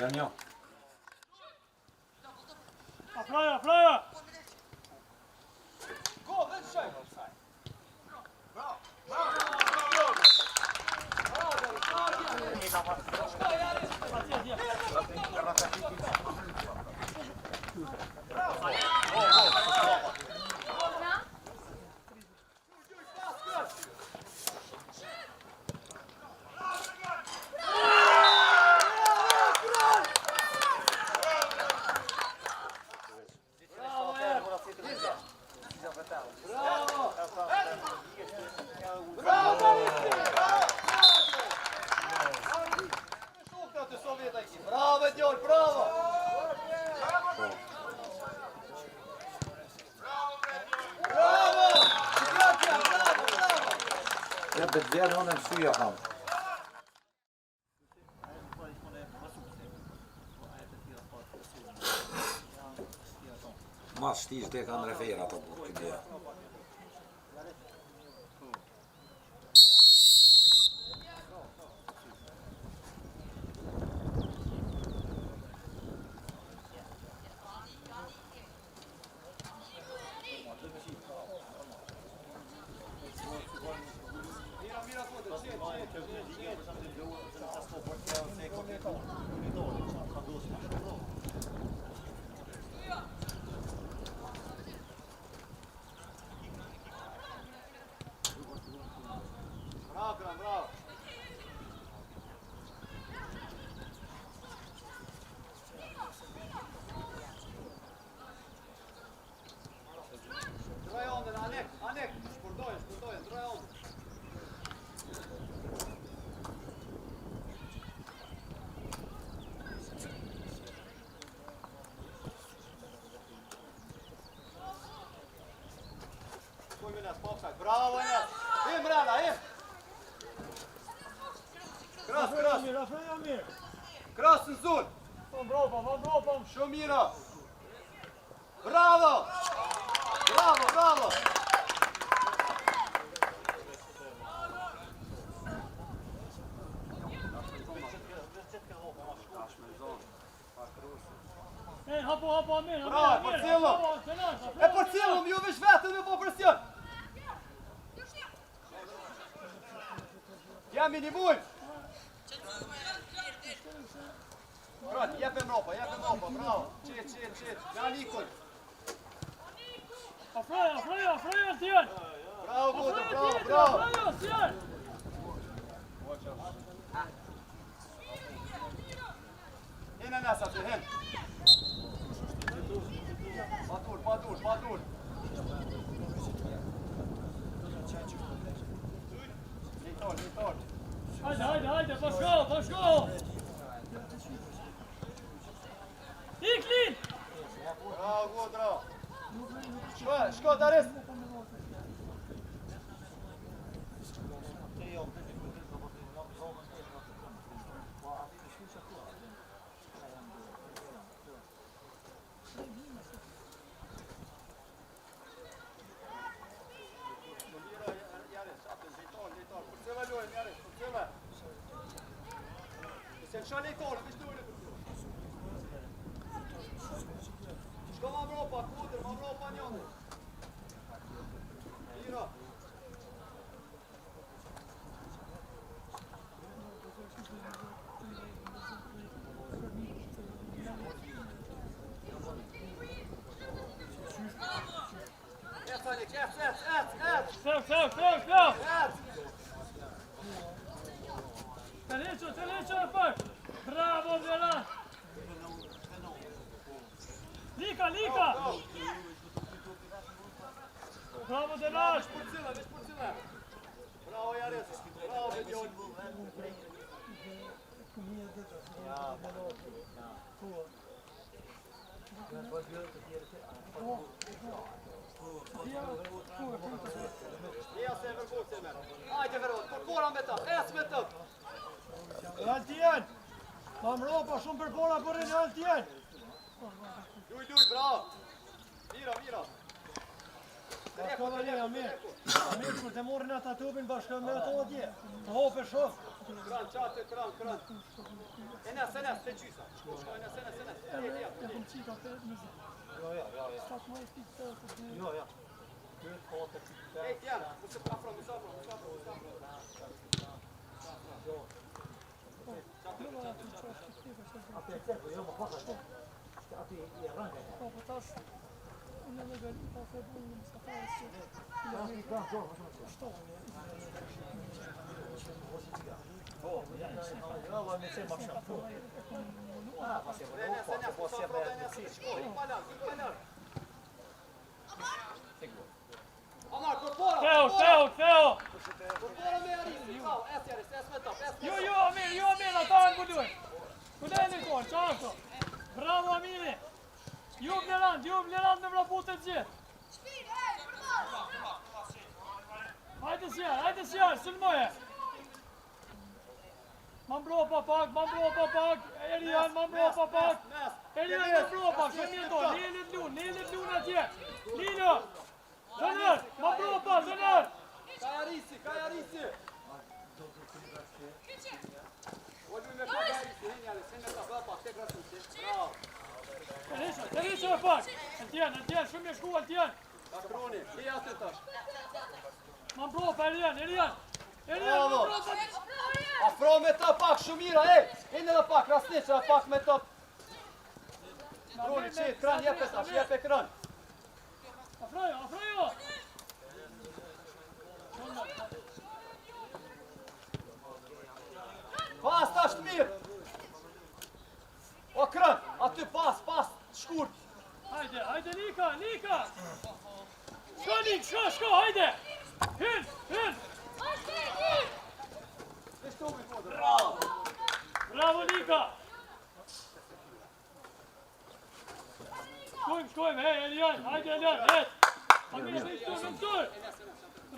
Janjo. Aflaja, aflaja! Gå, vänster! Bra! Bravo, Dior, bravo! Bravo! Ja bedver honom syja han. Mastis det kan referera på bort det. Bravo! Dra om den, Anek! Sportoje, dra om. Bravo, Enes! In, Brana, in! Kras! Aflaja mirë! Krasën zul! Van bropa! Shumë mira! Bravo! Bravo! Hapo mirë! Bravo, për cilëm! E për cilëm, ju vesh vetën me po presion! Jam i nivull! Brat, jepem ropa, bravo! Qit! Ja Nikol! Aflaja tjerë! Bravo, Gudo, bravo! Aflaja tjerë! Hin Enes aty, hin! Patur! Litor! Hajde, bashko! Iklin! Bravo, Gudo! Shko, Daris! Shka lejtore, vish dure për tu. Shka ma mropa, kudër, ma mropa njënë. Mira. Të leqo e për! Bravo, Vjeran! Lika! Bravo, Delash! Vish përcila! Bravo, Jaris! Bravo, Bedion! Ja se vërgoj se me! Hajde vërgoj, përpora me ta! Es me të! Altien! Mam ropa shumë përpora për rinë Altien! Luj, bravo! Mira! Amir, kur të morrin ata topin bashkë me ato atje. Të hope shof. Kran, qatë, kran. Enes, të qysa. Shko, Enes. Ja kom qita të mëzë. Jo. Stat më e pitë të Jo. Ej, tjena, musë afro. Unë në gëllë, pa të bunë në mësafare së Amar, përpora! Theo! Përpora me Arisi, es me top, Jo, Amir, ata në buduaj. Kuleni konë, qa ashto? Bravo, Amiri! Ju vlerand me vraput e gjithë. Hajde sjarë, sëllmoje. Ma mbro pa pak, Erian, ma mbro pa pak. Erian, ma mbro pak, shumë jeto, lelit lun atje. Lino, Zënër, ma mbro pa, Zënër. Kaj Arisi! Volvi me kaj Arisi, hinjali, se me ta bëpa, te krasusi. Bravo! Terisha e pak. Altjen, shumë e shku Altjen. Ta kroni, li aty tash. Ma mbro pa Erian. Bravo! Afro me ta pak, shumira, ej! Hinde dhe pak, rasniqa pak me ta. Kroni, qit, kran, jepe kran. Afrojo! Pas tash të mirë! O kran, aty pas, shkurt. Hajde, Nika! Shko, hajde! Hyn! Bravo, Nika! Shkojmë, hej, Elian, hajde, Elian, hej! Amir,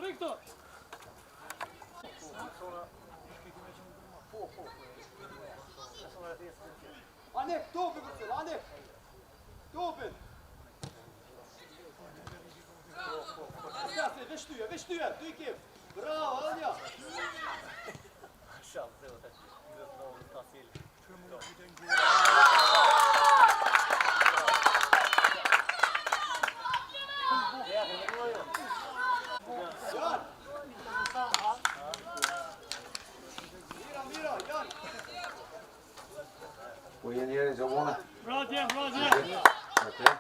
Riktor! Anek, topin vërcil, Anek! Topin! Asjase, veshtyje, ty i kim! Bravo, Anja! Mira, Jan! Ku je njeri që vone? Bra tjen! Okej.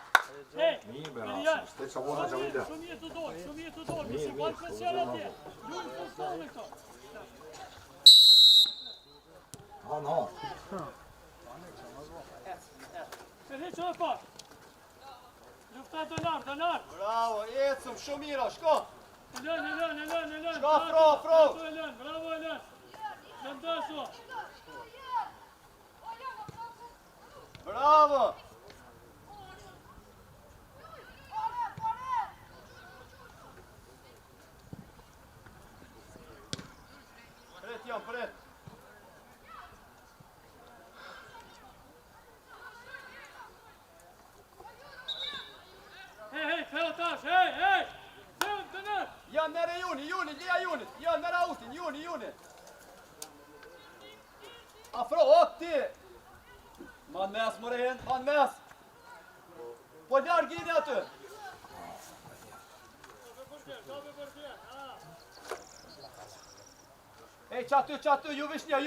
Hej! Mirë, bera, ste që vone që vide. Shumë jetë të dorë, mësi balë special atje. Lujnë të stolë këto. Han. Edhe që e pak. Lufta dënar. Bravo, ecëm, shumë mira, shko! Elën. Shko, afro! Bravo, Elën. Lëndaso. Bravo! Pret. Hej, Theo tash, hej! Theo, dënar! Jan, mere Juni, lija Junit! Jan, mere Austin, Juni! Afro, ti! Man mes, Morehen, man mes! Po ljarë gjini aty! Ej, qaty, ju vishnja!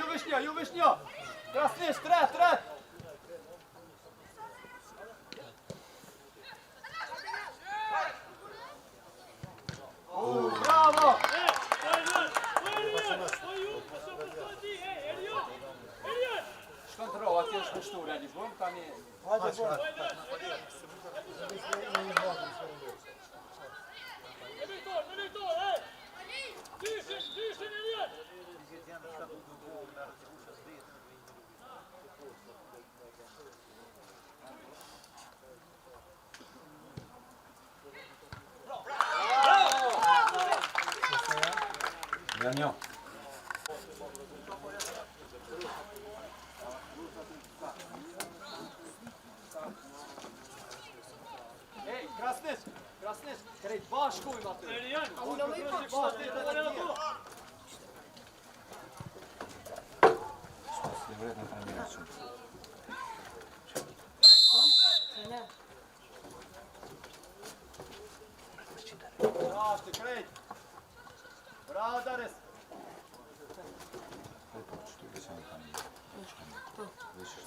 Krasnish, tret! Bravo! Shkën të roha, atje është në shturë, një bëm, tani... Hajde, Viktor, hej! Dyshin, Elian! Janjo. Ej, Krasnic, krejt bashkujmë aty. Erian, Unë me i pak, bashkë të të tjerë. Shpas të vret në familje shumë. Brashtë, krejt. Bravo, Daris. Po, që të gësa në familje. Vishë.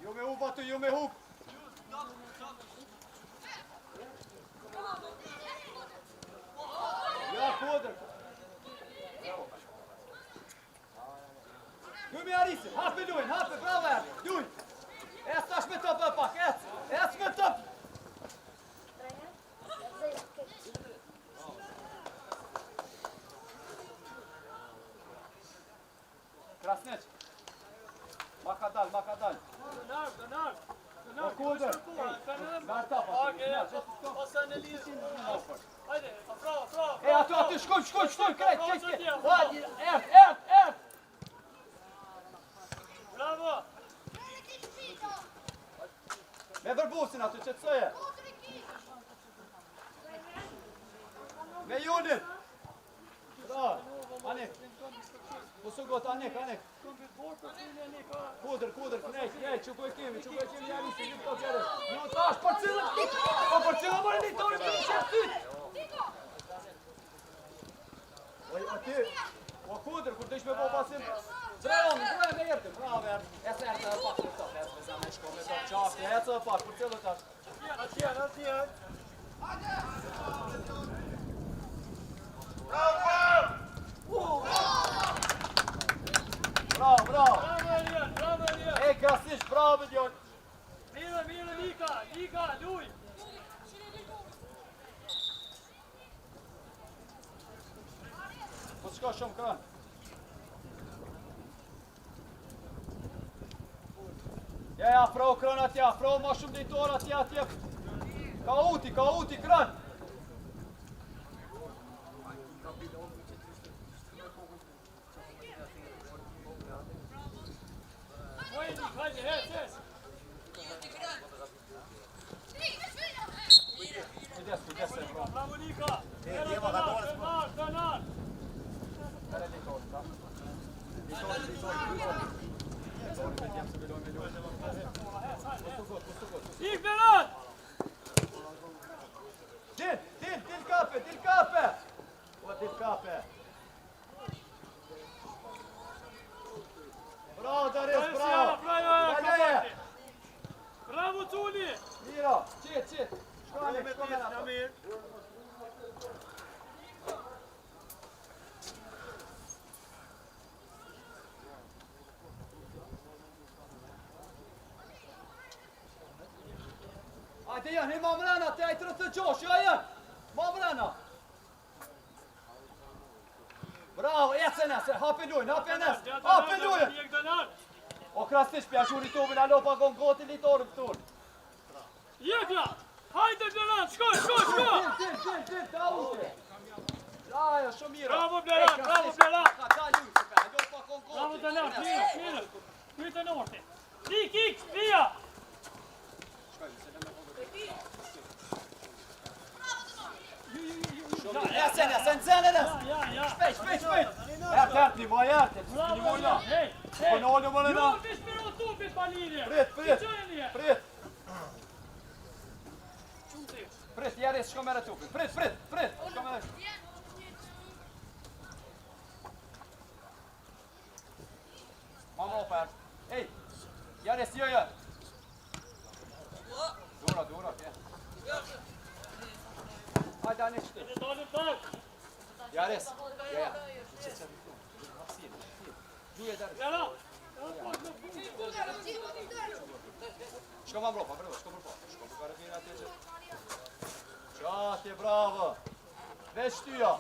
Ju me hub aty, ju me hub. Ja, Kodër. Ju me Arisi, hape Luin, hape, bravo Erdi, Luin. Ec tash me top e pak, ec me top. Krasnec. Makadal. Dënar. O Kodër. Nga tapa. Ose në lisë. Hajde, afro. E aty, shkoj, krejt. Ert. Bravo. Me vërbusin aty, që të soje. Me Junit. Bravo, Anik. Pusu got, Anik. Kodër, knejt, që ku e kemi Jarisi, një të kjerës. Një tash, për cilë mërë një tonë, një që ty. Oj, aty, o Kodër, kur të ishme po pasim, bravo me jertë, bravo, ecë e pak, për top, ecë me zame shko, me top qafti, ecë e pak, për cilë tash. Atje. Bravo. Bravo, Erian. Ej, Krasnic, bravo, Dion. Mire, Lika, luj. Po të shka shumë kënë. Ja, afro kënë atje, afro ma shumë dhejtor atje. Ka uti kënë. Hajde, hes. Kujdes, bro. Bravo, Lika. Dënar. Kare dhejtor, ta. Ik dënar. Dil kape. O, dil kape. Bravo, Daris, bravo. Bravo, Tuli. Mira, qit. Shko me na. Ajde janë, ma mrena, te ajtë rëtë të gjosh, janë. Ma mrena. Bravo, ecen, hape lujnë. O Krasnic, pja gjuri tubin, alo pa gon goti litorën këtur. Jekla. Hajde, dënar. Shko. Dil, ta ushte. Ajo, shumë mira. Bravo, Bleran. Ka ta lujnë, se ka, alo pa gon goti. Bravo, dënar. Mire. Kyte në orte. Ik, via. Ecen, zene. Ja. Shpejt. Ert, një moj ert. Një moj na. Po në olë më në na. Jo, vispiro tupit, Palirje. Prit. Prit, Jaris, shko mere tupit. Prit. Shko mere. Mama opa, ej. Jaris, jo. Dura, ja. Hajde, Anik, shti. Jaris, ja. Gjuje, Daris. Shko ma mbrapa, shko për karabina atje që. Qatje, bravo. Veç tyja.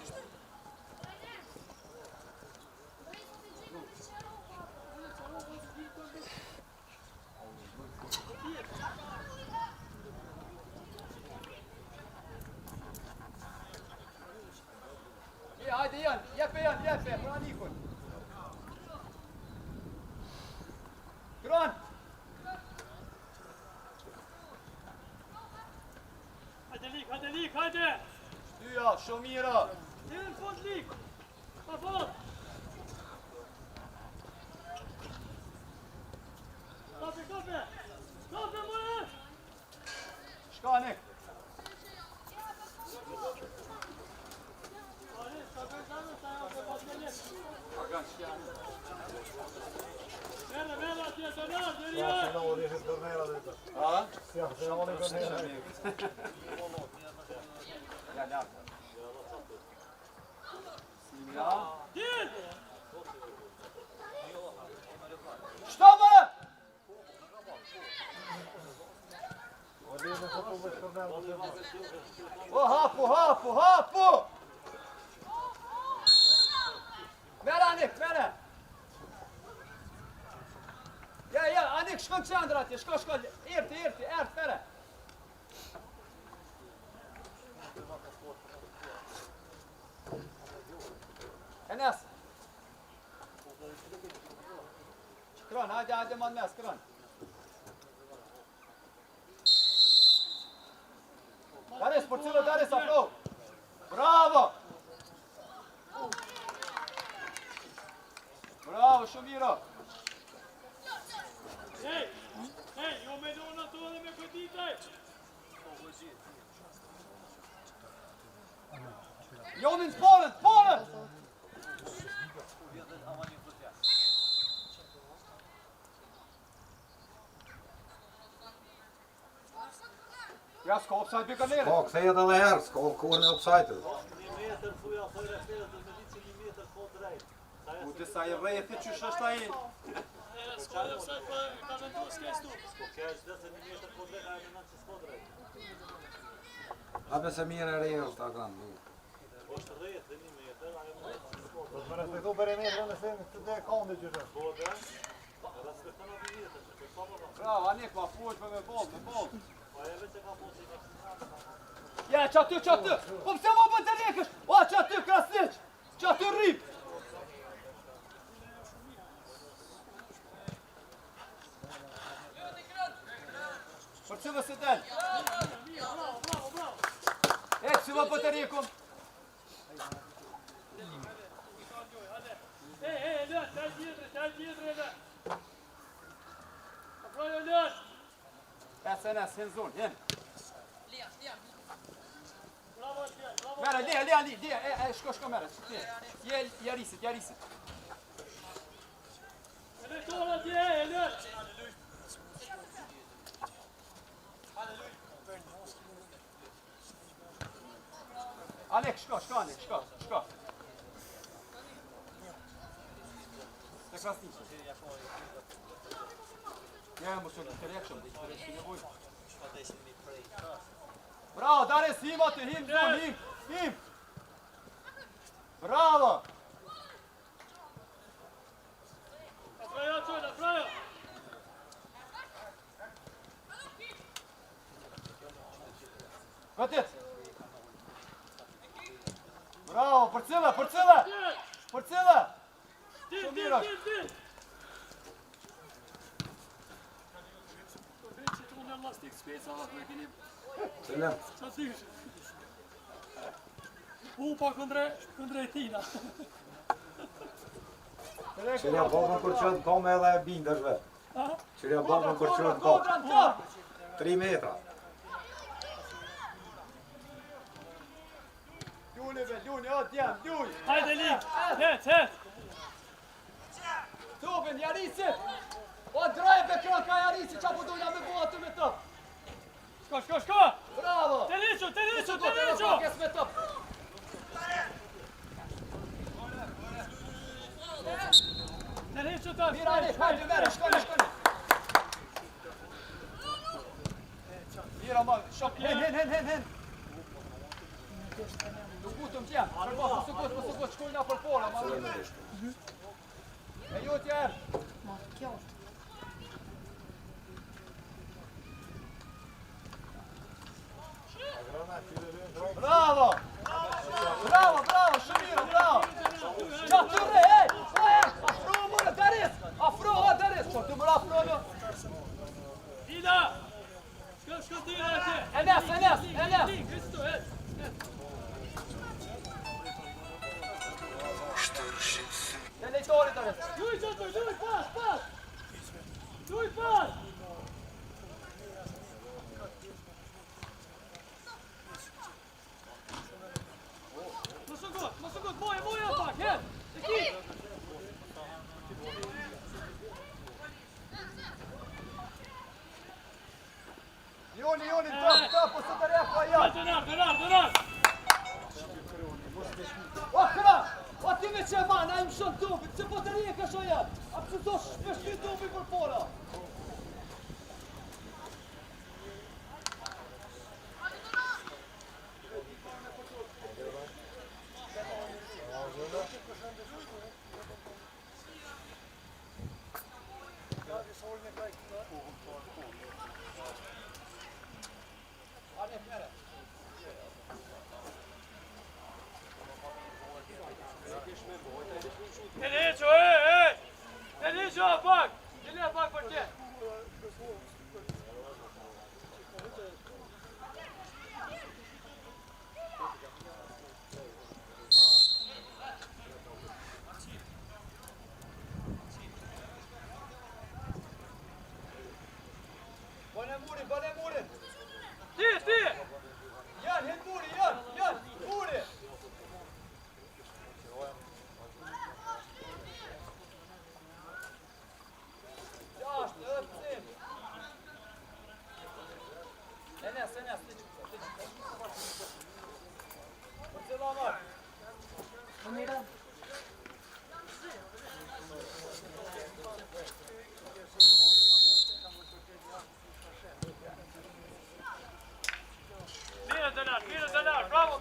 Hajde janë, jepe, pra Nikon. Kron! Hajde lik, hajde! Shtyja, shumë mira. Deri në fund lik! Pa fund! Kafe, more! Shka Nik. Merë, atje të nërë, deri janë! Ha? Ja, Ja. Simja. Din! Shto mëre! O, hapu! Mere Anik, mere! Ja, Anik, shko në qendër atje, shko, erti, mere! Enes! Kron, hajde man mes, kron! Daris, për cilë Daris, afro! Bravo! Bravo, shumë miro! Hej, jo me do në të dhe me këtitaj! Jonin sporën! Ja, s'ka offside bika nere. Po, kthehet edhe herë, s'ka kur në offside. U disa I rejti që shështë a i. S'ka dhe offside, pa ka vendu s'ke stu. A bese mirë e rejë është ta kanë. Do të respektu perimetrën e sen të dhe konde që është. Bravo, Anik, ma fuq me boll. Ja, që aty. Po pëse më bëtë të rekësh? O, që aty, Krasniq. Që aty rrip. Për cilë se del. Bravo! E, që më bëtë të rekum. Lën, taj gjithre, lën. Aprojo lën. SNS, hin zonë, hin. Bravo, bravo. Mere, lia, shko, mere. Jarisit. Elektora atje, lën. Anik, shko. Te Krasniqë. Ja, më shumë, të rekshëm, dhe të rekshëm e bujë. Bravo, Daris, him aty, him. Bravo. Aprojo. Vëtit. Bravo, për cëllë. Din. Që të unë lastik speca, atë me kini... Cilën? Qa tysh? Pa këndre tina. Qërja bobën kur qëtë në kome edhe e bindësh vetë. Qërja bobën kur qëtë në kome. 3 metra. Ljuni, o djem, ljuj. Hajde lik, het. Tubin, Jarisi. O drejbe kron ka Jarisi, qa po dojna me bua të me top. Shko. Bravo. Të liqo. Kes me top. Të liqo të. Mira, hajde, mere, shkoni. Mira, ma, shok, hen. Nuk gutëm t'jem, përso gut, shkojna për pola, ma rrë. E ju t'jerë. Bravo, shumë mirë, bravo. Qyre, ej! Afro mërë, Daris! Afro, ha Daris! Qo të mërë afro në? Ida! Shko tira atje! Enes! Kristo, Në lejtori, Daris! Luj qëtër, luj, pas! Luj pas! Mos u gut, moje pak, her! Ekip! Joni, trap, po së të refa janë! Dënar! O, këra! O, ti me që ma, na im shën tupi, që po të rije ka shë janë! A pësë do shpeshti tupi për pora! Eliqo, pak! Dile pak për tje! Bane muri! Ti! Janë, hinë muri! Jashtë, edhe pësim! Enes, ti që. Për cila marë? Mira. Mira, Dënar! Bravo!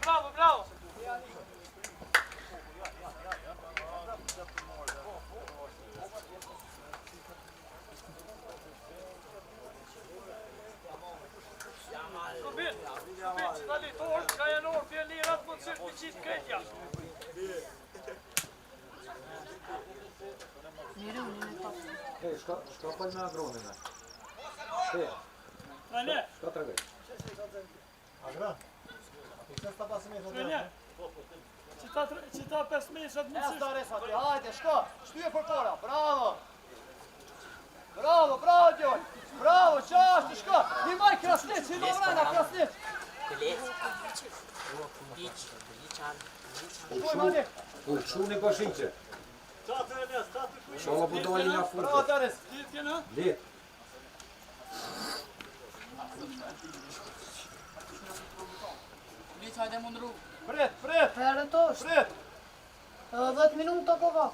Kubit, që ta litorë, ka janë orë, për lirat, më të sërë të qitë kretja. Mira, unë top. Hej, shka pal me agronin e. Hej, Trane, shka të regoj. Agra? A ti qësë të pasim e të trane. Që ta 5 meshat më Nes sërë. Daris ati, hajde, shko! Shtyje për pora, bravo, Djon! Bravo, qashtë, shko! Një maj krasnic, një do vrena krasnic! Shkoj, mani! Shuni po shiqe. Shola po doli nga Bravo, furtë. Daris! Tjena? Lit. Liç, hajde mundru. Prit! Herë të është. Prit! 10 minuta ko va.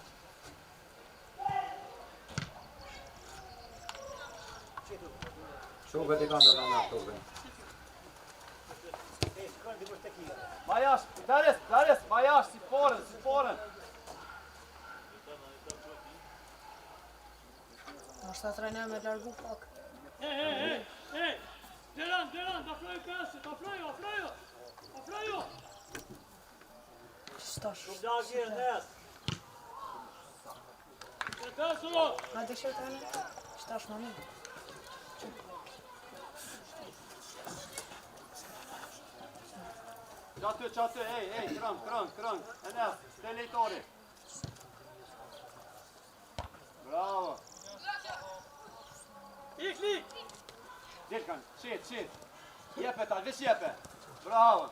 Shukët i kanë të nga tokën. Majash, Daris, majash, si foren! Mos ta trajner me largu pak. Ej! Deran, ta flojë kësë, ta flojë! Stash. E kësë, Hajde që trajner. Stash mami. Qatë, ej, krëng, Enes, te lejtori. Bravo. ikli! Dirkan, shit. Jepe ta, vish jepe. Bravo.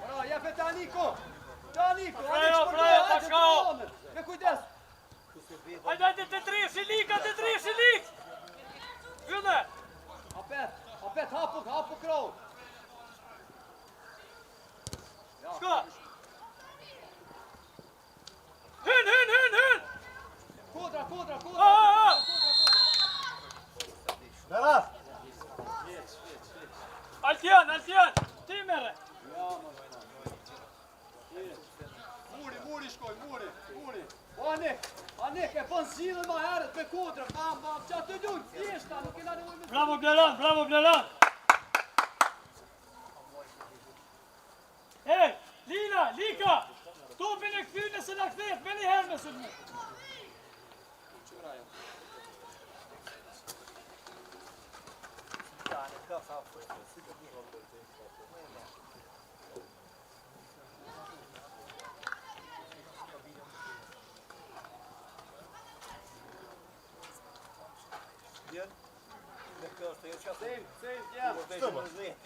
Bravo, jepe ta Niko. Frejo, pa shkao. Me kujdes. Hajde të trish, i lik! Vyllë! Apet, hapu krau. Shko! Hyn! Kodra. Berat! Altjan! Ti mere! Muri shkoj, muri. Bani, Anik, e pon zgjidhën ma herët me kodrën, bam, që atë lujt, thjeshta, nuk e la nevojë me... Bravo Bleran, bravo Bleran! Ej, Lina, Lika! Topin e këthy nëse në këthet, me një herë me së një.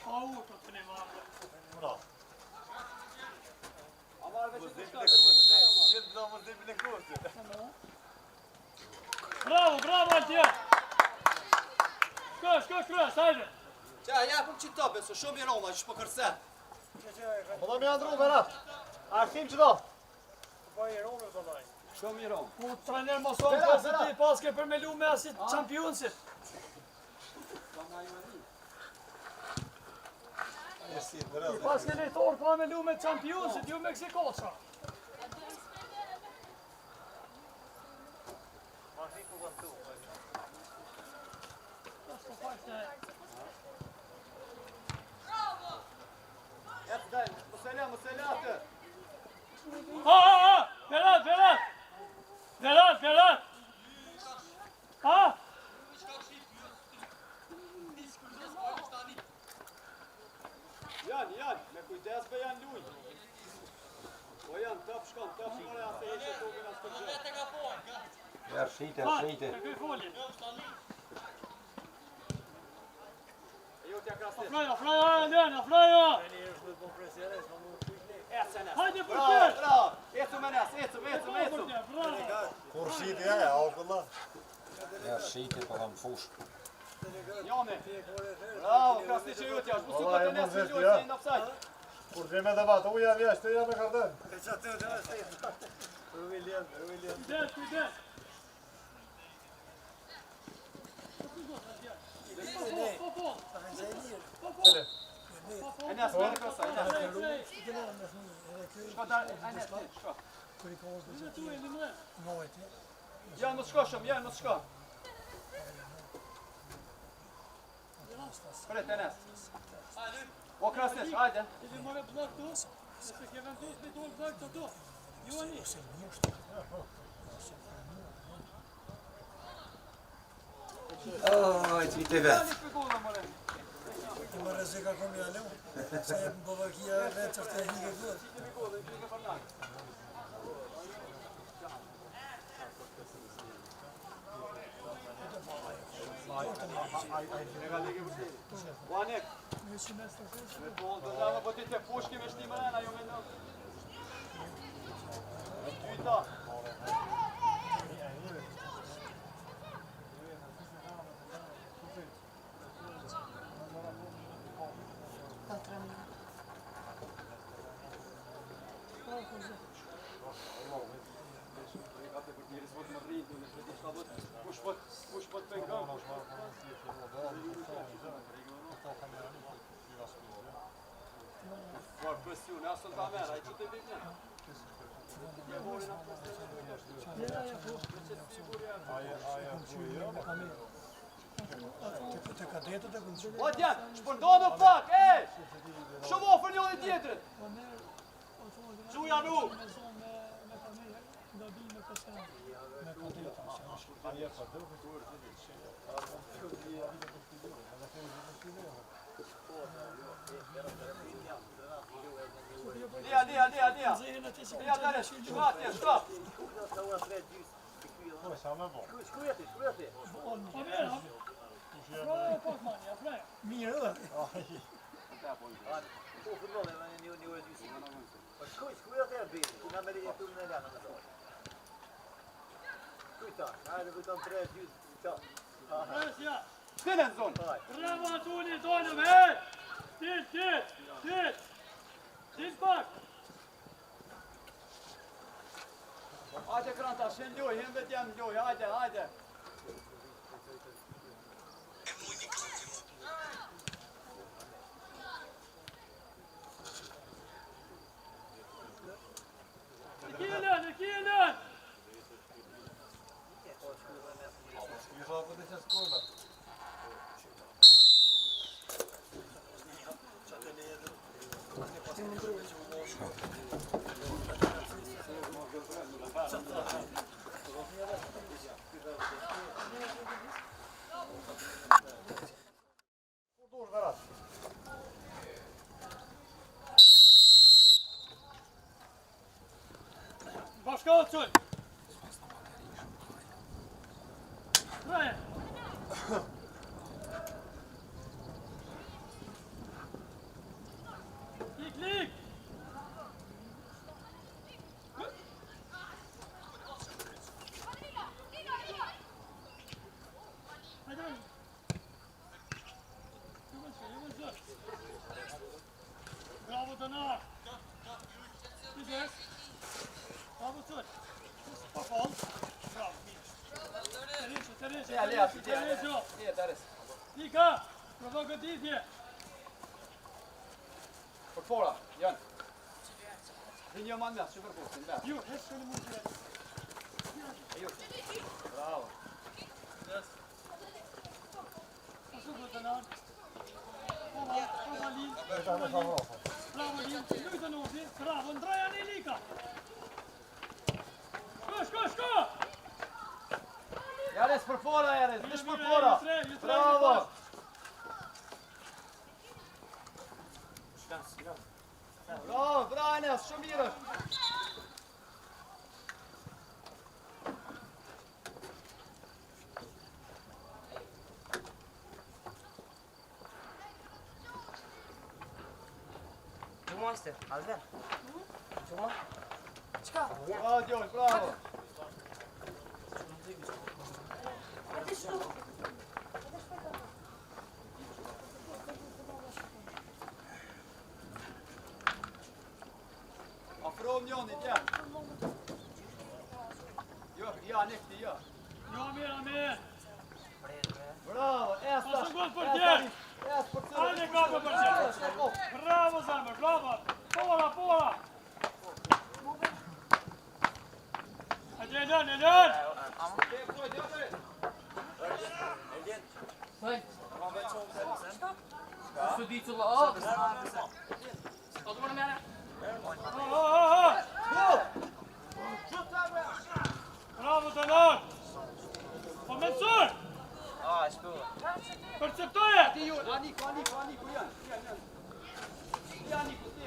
A u, të të një marrë. Bra. A marrë veç të Bravo, bravo Altje! Shko, hajde! Qa, japëm që të beso, shumë i Roma, që po kërsen. Po da me andru, Berat. Arsim që do. Shumë i Roma. Po, trener moson pas të ti paske për me lu me asit qampionësit. Paske lejtor pa me lu me qampionësit, ju Meksikosa. Jetë daj, mësele atë. Berat! Ha? Janë, me kujdes për janë luj. Po janë, top shkon, more asë e ishe topin asë përgjë. Ja, shite. Të këj folje. E ju t'ja krastit. Afraja! Ecë nes. Hajde për tërë! Bravo, ecu me nes, ecu. Bravo! Kur shiti e, a u këlla. Ja, shite, po dhëmë fush. Jone. Bravo, krastit që ju t'ja, është busu këtë nes që lujtë në offside. Kur gjeme dhe batë, uja vjesht, të jam e kardën. Kujdes! E nes, me në kësa, e nes. Shko da, e nes, shko. Janë më shko shumë, më shko. Pret, e nes. O krasnish, hajde. Ili more blok tu, se ke vendos me dole blok të do. Joani. Oj, cvite vetë. Më rrezika kom jaleu, se më Bovakia vetë që të hike vërë. Banek. Me bol të dhe më bëti të pushki me shtimën, ajo me në... Dyta. Kush pot pengon? Var presion, asë të amera, i që të bivne? Të kadetët e kënë O djenë, shpërndonë në pak, shumë ofër një dhe tjetërit. Quja nu! Lia. Lia, dare, shko atje, shko. mirë dhe. Stille në zonë. Bravo Antoni, dojnëm, hej! Til pak! Hajde kranta, shen loj, hem vet jam loj, hajde. Në kielen! Bashkëçën. Ryan. Lik. Bravo Tanar. Güzel. Bravo Tut. Papal. Bravo. Teresa. Lika. Prova goditje. Përpora, janë. Dhe një man mes, që përposin, mes. Ju, heshtë në mund të Ju. Bravo. Asu për të nërë. Prova Lin. Bravo Lin. Lujtë në uzi. Bravo, ndraja në Lika. Shko. Jares përpora, Jares. Nish përpora. Bravo. Bravo, Enes, shumë mirë. Cuma işte, Alper. Cuma. Çka? Bravo, Dion, bravo. Hadi şu. Afrom njënit, janë. Jo, janë, ekti, jo. Jo, mirë. Bravo, es tash. Pasu gol për tjerë. Es për tjerë. Hajde kapo për tjerë. Bravo Zamër, bravo. Pora. Hajde Elen. Su di që lë Ka të më në mene? Bravo Tanar. Po Mensur. Shku. Perceptoje. Ti ju, Aniko, janë. Ti Aniko, ti.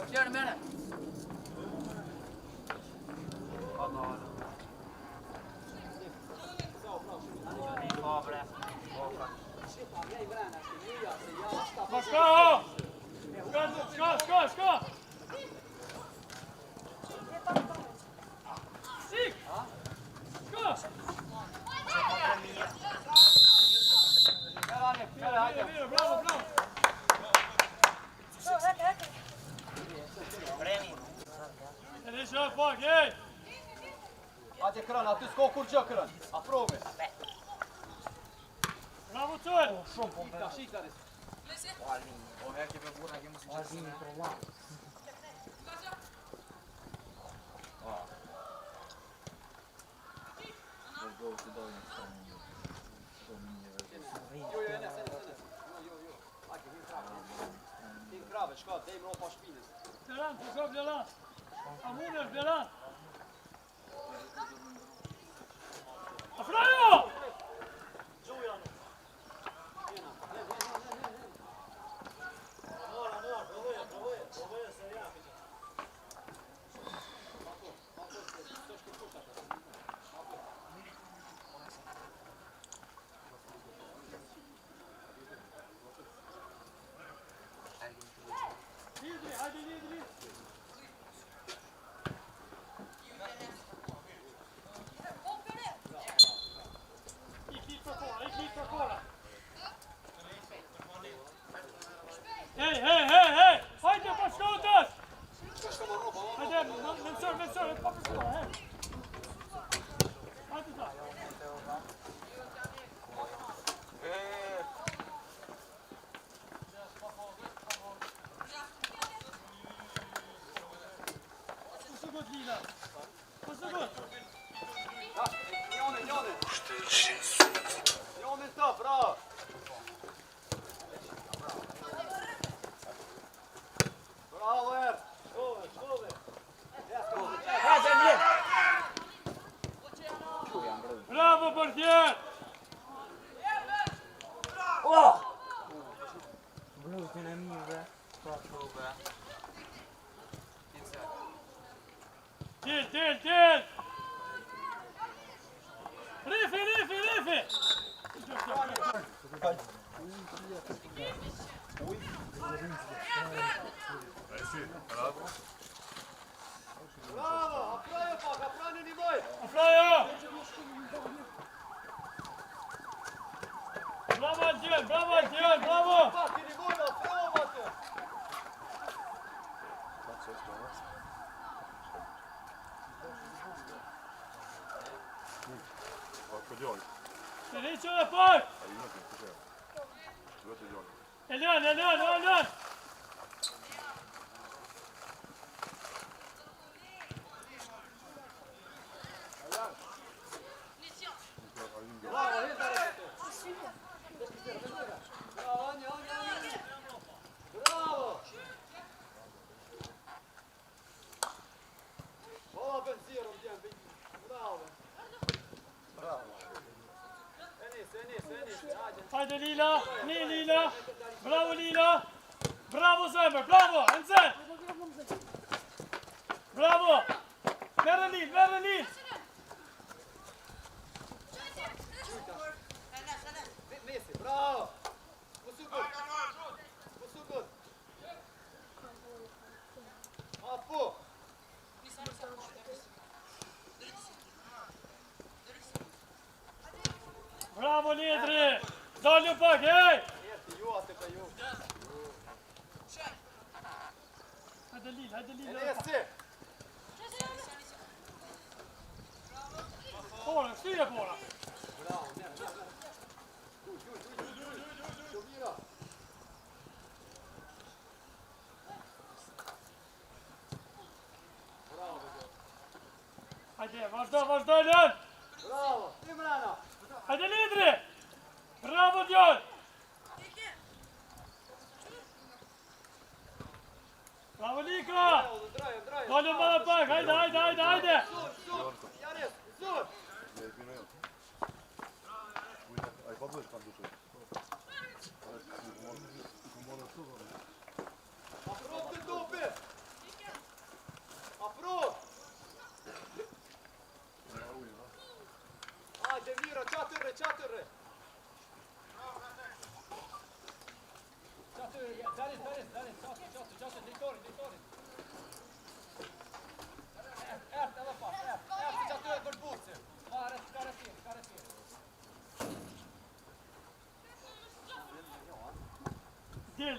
Qërë në mene? Shko. Sik. Shko. Mirë, bravo. Edhe shë pak, ej. Hajde kërën, aty s'ko kur gjë kërën. Afromi. Bravo Cën. Shikta, O herke për burra ke mësë qësë. Jo, Enes. Jo. Hajde, hin krave, shka, dhejmë ro pa shpinës. Bleran, të shko Bleran. Amunër, Bleran. Afrajo! Lidri. Hej! Hajde po shkotës! Hajde, Mensur, po përshkua, hej! Hajde ta! Lina. Po sekond. Njoni stop, bravo. Bravo, Erd. Shkove. Bravo portier. Brutën e mirë, bre. Pa probe. Til. Rifi. Bravo, aprojo pak, aproni nivoj. Aflaja. Bravo Alcian, bravo. Pak, i nivojno, sve obate. Të rriqo dhe pak. Elian. Bravo, Bravo. Bola benzirom, djevi. Bravo. Enis, hajde. Hajde Lila. Bravo Lila. Bravo Zemër, bravo. Enzen. Bravo. Merë Lil. Messi, bravo. Musukut. Apo. Bravo Lidri. Dalju pak, hej. Erti, ju atë ka ju. Hajde Lil. Enesi. Pora, styre pora. Shumira. Hajde, vazhdo Elian. Bravo. Imrana. Hajde Lidri. Bravo Djon. Bravo Lika. Draj. Dalju më pak, hajde. Zur. Janis, zur. Ai pa bësh pa duhet. Apro të topi. Apro. Hajde Mira, çatırre. Çatırre, Daris, çatır, diktorin. Ert edhe pas, ert, çatır për bucë. Karatir. Dil.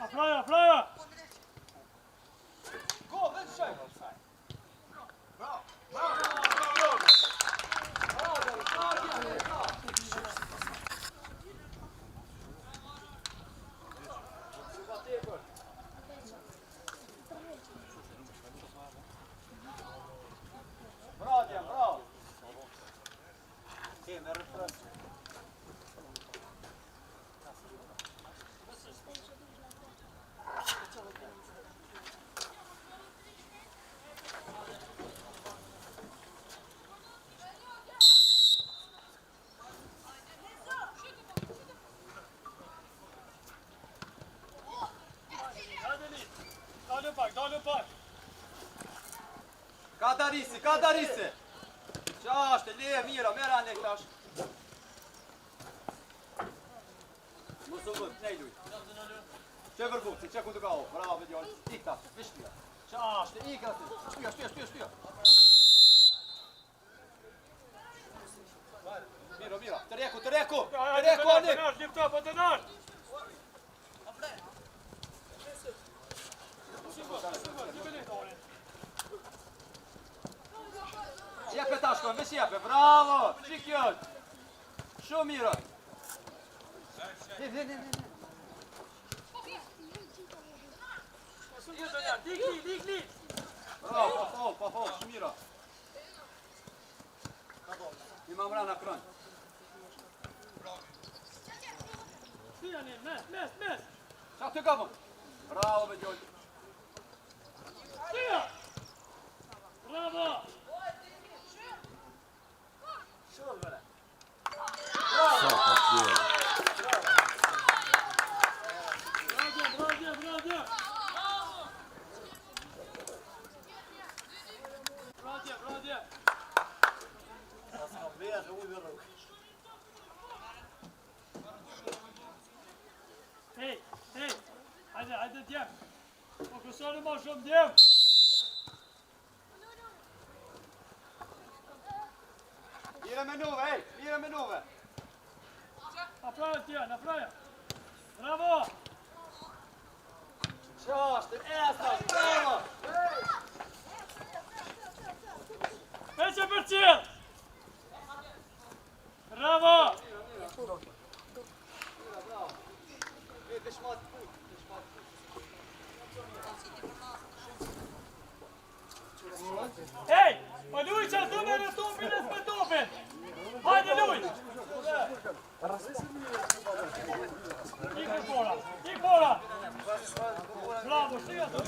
Aflaja. Go, vem sjej. Bravo. Dalju pak. Kadarisi. Qashtë, le, Mira, merë anë e këtash. Mosë vëtë, nej luj. Që vërbuci, që ku të ka o, bravo, Djon, ik tash, vishtuja. Qashtë, ik atë, shtuja. Mira, të reku, anik. Lifta, po të nërë. Jepe tashko, vesh jepe, bravo, shikjon. Shumë Mira. Ne. Lik. Bravo, pa fol, Shmira. Ima mrena krën. Stia ne, mes. Qa të kapën? Bravo, me gjolë. Stia! Bravo! Bravo! Hej, hajde djem. Fokusoni ma shumë djem. Mire me nove. Napraja tja, napraja. Bravo! Qashtë, bravo. Veqe për qilë! Bravo! Hej! Po luj që atë me në topin e s'me topin! Hajde luj! Ik bora! Bravo, shtiga të!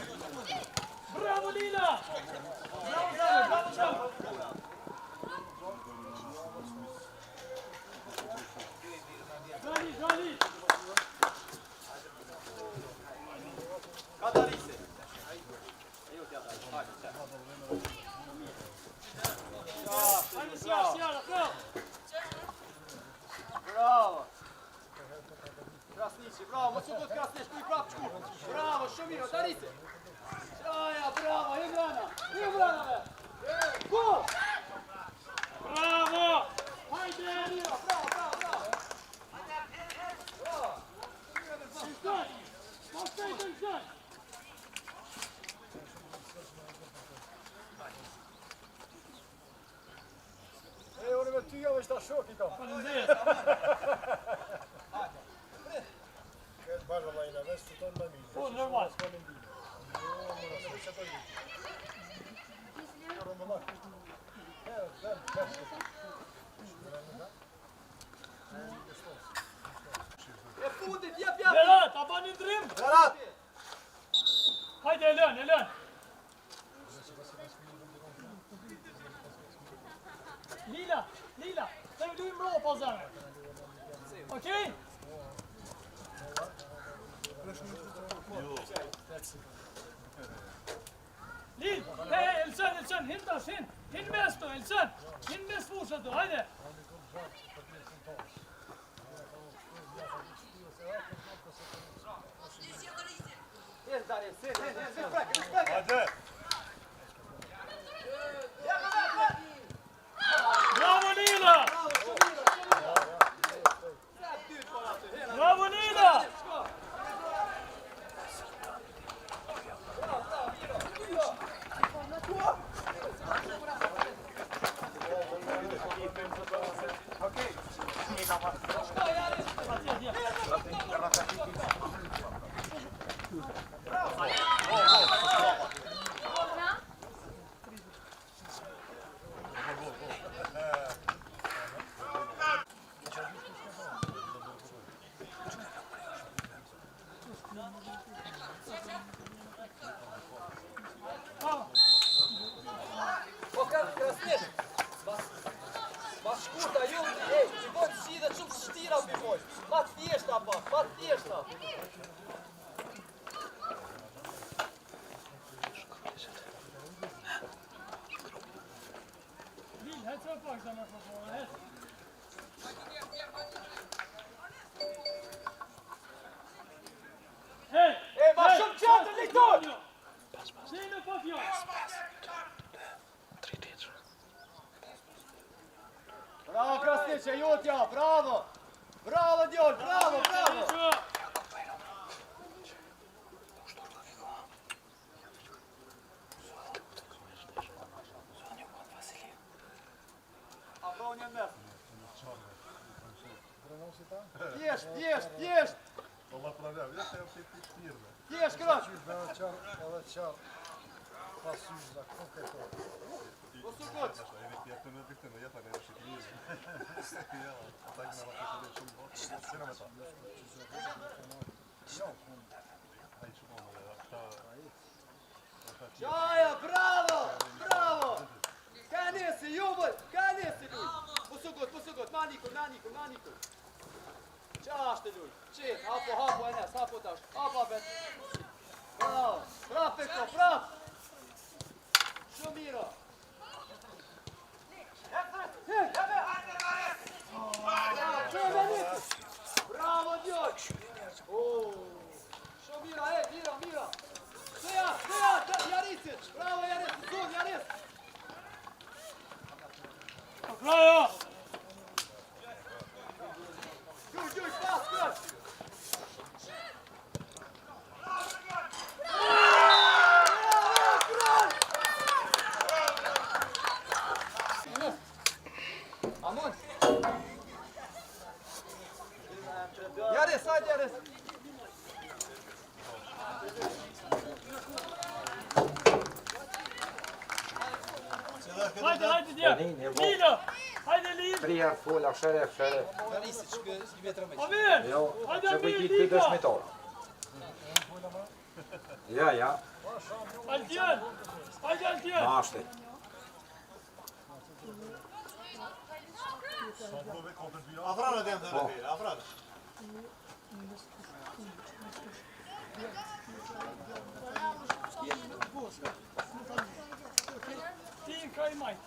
Bravo Lila! Bravo Zane! Gjali! Katarise. Hajde sjara, bravo! Bravo. Krasnici, bravo, mos u do të krasnesh, kuj prap çku. Bravo, shumë mirë, Tarise. Qaja, bravo, Imrana me. Go! Bravo! Hajde! Bravo. Elson! Mostajt Elson! Unë me ty javë është ta shok I kam. Faleminderit! Këtë bashkë ma ina, vesh të tonë më mirë. Po, normal. E fundit, jep. Berat, a bani ndrim? Berat. Hajde, Elën. Lila, të më lujmë ro, po zërë. Okej? Lil, Elson, hin tash, hin mes to, Elson. Hin mes fushë to, hajde. Hajde! Bravo Lila! Bravo Lila! Po krasnesh. Bas shkurta ju, që bojnë si dhe shumë shtira bëjmë. Ma të thjeshta pa, ma të thjeshta. Lil, hajtë të pak të mikrofonë, hajtë. Hej, ma shumë qatë, Viktor! Qej në pa fjallë. Bravo Krasniqe, jutja, bravo! Bravo djol, bravo! A pra unë jenë mërë. Pjesht! Valla pravja, vjetë e jam të shtirë. Ti e shkron. Edhe qarë, pasysh za konkretor. Po sukut. Jepë në viktimë, jetë në e shqipnirë. Ja, ata i në rapë të dhe shumë bërë, sena me ta. A i shumë më dhe, ata... Qaja, bravo, bravo. Ka nisi, jubël, ka nisi luj. Po sukut, na niku. Qashtë luj, qit, hapo Enes, hapo tash, hapo bet. Bravo, prap Peko, prap. Shumë miro. Bravo, Djoj! Shumë mira, mira! Seja, Jarisit! Bravo, Jaris! Zon, Jaris! Kraja! Gjuj, pas, kërë! Amon! Jaris, hajde Jaris! Hajde dje! Lino! Hajde Lino! Prijar, fola, shere. Jarisi, që vjetër me Amir! Jo, Hajde që Amir, bëjtit Lino! të dëshmitor. Ja. Altjen! Hajde Altjen! Mashti. Afranë të jemë të rëpirë, afranë. Ti ka i majtë.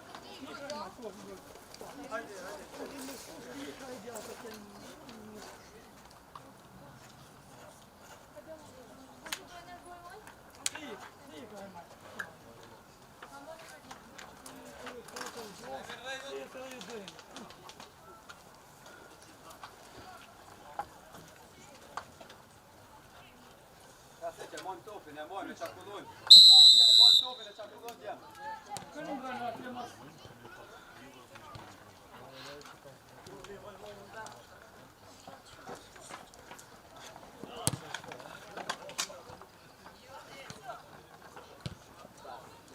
E mojmë topin, e mojmë, e qakullojmë. Topin, e qakullojmë djemë. Kënë nga nga të jemas.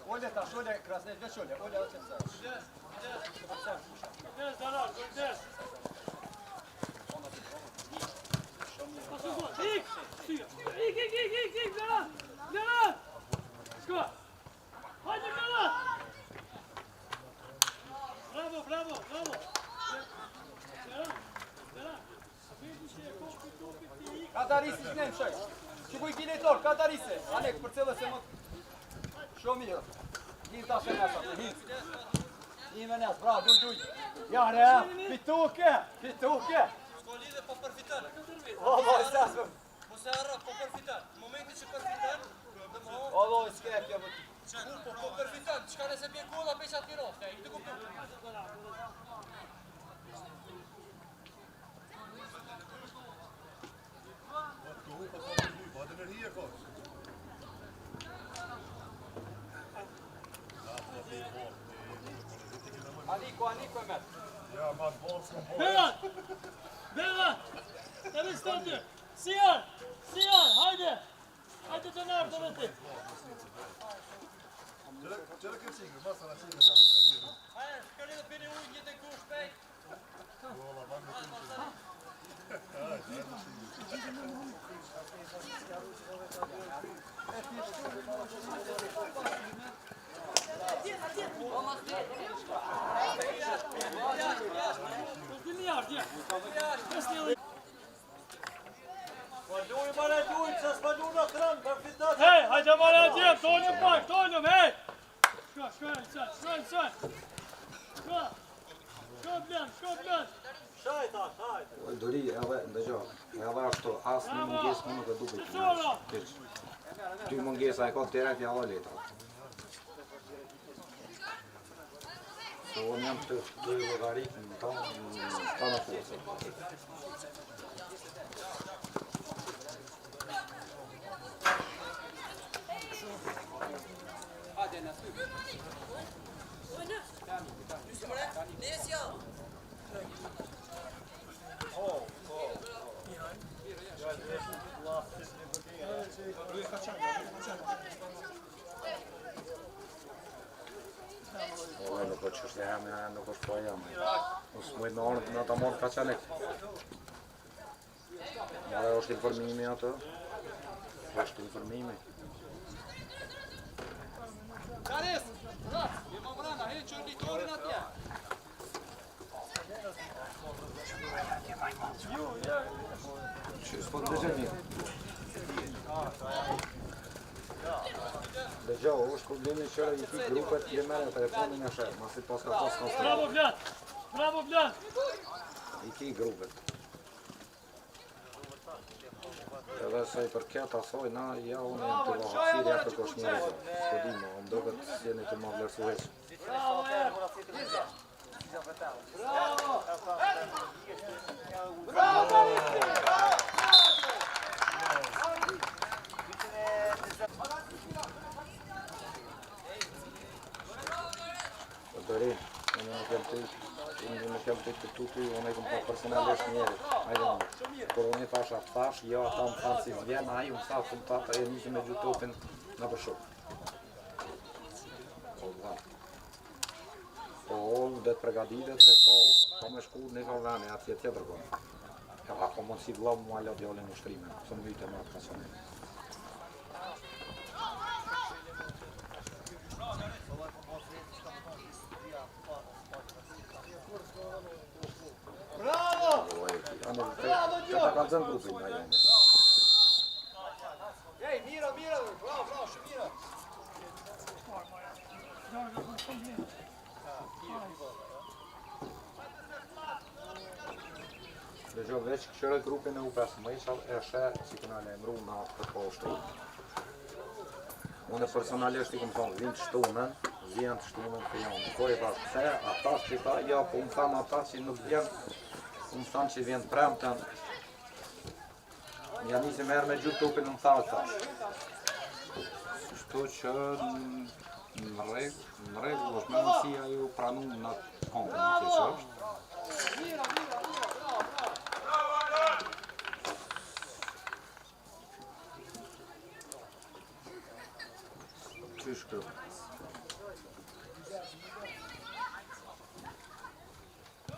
Ole tash, ole krasnet, veç ole o qëtësar. Kujdes, Danar, kujdes. Ik! Ik, Danar! Shko! Hajde, Danar! Bravo! Danar! Katarisi shnem shaj. Që kuj kile torë, Katarisi. Alek, për cilë se më... Shumë mirë. Një ta shë nesat, një me nesë, bravo, duj. Jare, pituke. Shko lidhe po përfitan. O, boj, sasëm. Mos e harro, po përfitan. Në momentin që përfitan, dhe më O, boj, skepja, më po përfitan. Qka nëse bje kolla, peshat një rofte. I të kuptu. Aniko e met. Ja, ma të bolë s'kom bolë. Berat! Të ristëndy! Sian, hajde! Hajde të nërë të vëti! Qërë këtë sikër, masë në sikër të Hajde, shko lidhe pini ujnë një të ku shpejt. Hej, hajde mare atje, tonjëm pak, hej! Shko, blen! Dori edhe, ndëgjo, edhe ashtu, asë një munges më nuk e duke që ty mungesa e ka të tëra tja dhe letra. Se unë jam të logaritën në ta në fosë. Hajde, nësë. Nesja! Oh. Ove nuk është çështja jame, nuk është po jame. Mos mujt me orën në ta morë kaçanik. Mare është informimi atë. Është informimi. Karis! Rat! Je më mbrana, he që litorin atje. Që s'po të dëgjë mirë. Dëgjoj, është problemi që i ki grupet je merë telefonin e shërë, masi pas ka pas konflikt. Bravo Vlad! Bravo Vlad! I ki grupet. Edhe se i përket asoj, na ja unë jam të vahasirja për kosh njerëzë. S'ko di mo, më do këtë s'jeni të ma vlerësu heq. Bravo, Bravo! Dori, unë nuk jam të tutu, unë e kom pa personalisht njerit. Por unë i thash atë thash, jo ata më thanë si zvjen, a i më thanë të më tata e njëzë me gjutopin në përshuk. Po, dhe të pregaditet se ka me shku një ka vene, atje tjetër konë. Ako mund si vlau mua la djallin në shtrime, së më vyte me atë kasonin. Bravo! Bravo, Që ta ka zënë grupin, da jemi. Ej, mira, bravo, shumë mira. Dëgjo, veç këshërët grupin e U15 e shë që këna le emru në atë për poshtë. Unë personalisht i këmë thonë, vinë të shtunën, vjen të shtunën për jonë. Po i thash, pse, ata që ta, ja, po më thanë ata që nuk vjen, më thanë që vjen të premten. Një nisi merë me gjutë tupin në më thanë, thash. Shtu që në regull është me nësia ju pranu në kompën në që është. Mira, bravo. Qysh kërë?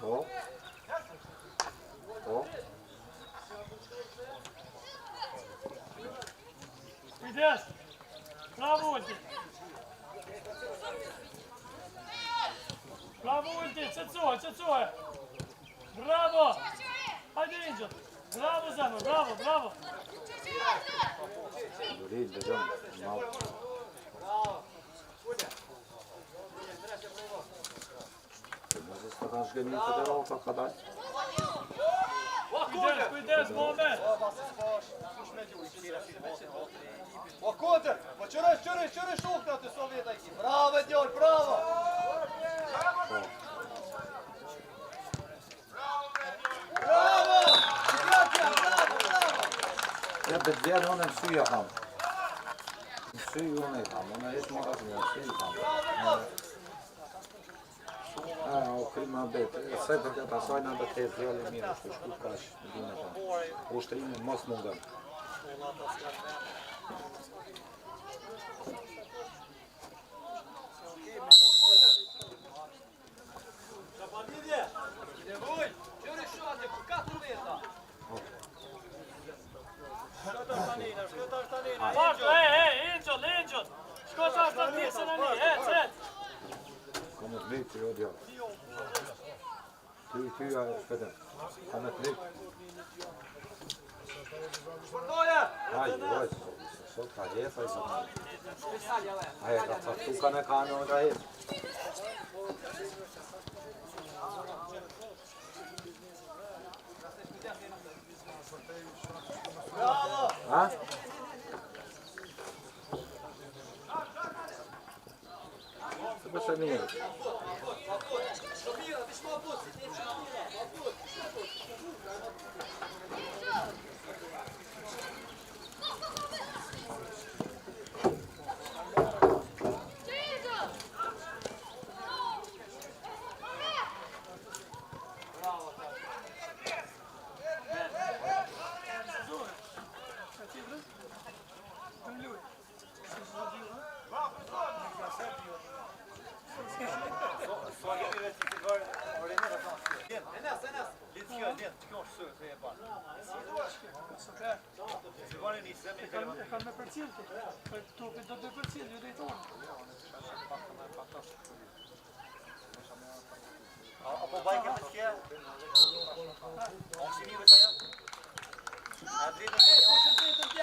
Po? Po? Kujdes! Bravo Ulti! Bravo Ulti, qëtësohe! Bravo! Hajde Angel! Bravo zemër, bravo! Dori, dëgjëm, malë. Nëse s'ka kanë shgëmi të të rallë, ka dajtë. Kujdes, Mohamed! Po kodër, po qërësh shokët atë sovjeta i ki. Bravo, djallë, bravo! Bravo! Ja, të djerë unë e mësuja thamë. Mësuj unë e thamë, unë e ishë më kasë një mësuj thamë. O krima betë, se për këtë asajnë dhe të zjallë mirë, është shku kash, në dhune thamë. Ushtrimi mos mungën. Shapadidje! Devoj, qërësh shate për 4 veta. Marko, Angel! Shko ta është të tisë në një, hec! Kom e të lytë, jo djallë. Ty a e shpetën. Kom e të lytë. Shpërdoje! Aj, sot ka jetë, aj sot. Aj, ka të tuka në kamion ka jetë. Bravo! Ha? Të përse mirë. Shomira, ti shmo apot, si ti e shomira, apot. E kanë me përcjell për topin do të përcjell, ju drejtohen. Apo bajke më të kje? Onë si një vëtë ajo? A drejtë në kje?